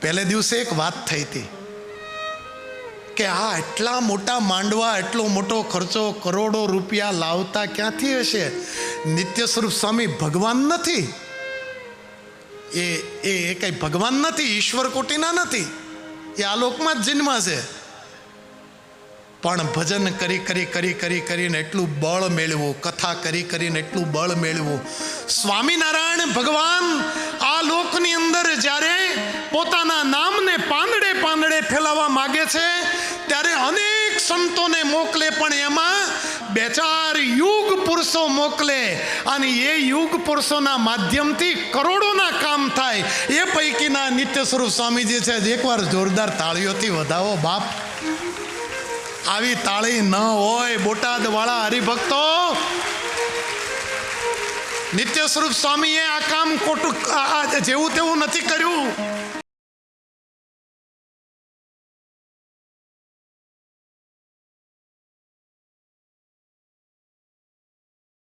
પહેલે દિવસે એક વાત થઈ હતી કે આ એટલા મોટા માંડવા, એટલો મોટો ખર્ચો, કરોડો રૂપિયા લાવતા ક્યાંથી હશે? નિત્ય સ્વરૂપ સ્વામી ભગવાન નથી, એ કઈ ભગવાન નથી, ઈશ્વર કોટીના નથી, એ આ લોકમાં જ જન્મ છે. પણ ભજન કરી કરી કરી કરી કરીને એટલું બળ મેળવું, કથા કરી કરીને એટલું બળ મેળવું. સ્વામિનારાયણ ભગવાન આ લોકની અંદર જ્યારે પોતાના નામને પાંદડે પાંદડે ફેલાવવા માગે છે ત્યારે અનેક સંતોને મોકલે, પણ એમાં 2-4 યુગ પુરુષો મોકલે અને એ યુગ પુરુષોના માધ્યમથી કરોડોના કામ થાય. એ પૈકીના નિત્ય સ્વરૂપ સ્વામીજી છે. એકવાર જોરદાર તાળીઓથી વધાવો બાપ. આવી તાળી ન હોય બોટાદ વાળા હરિભક્તો. નિત્ય સ્વરૂપ સ્વામીએ આ કામ ખોટું જેવું તેવું નથી કર્યું.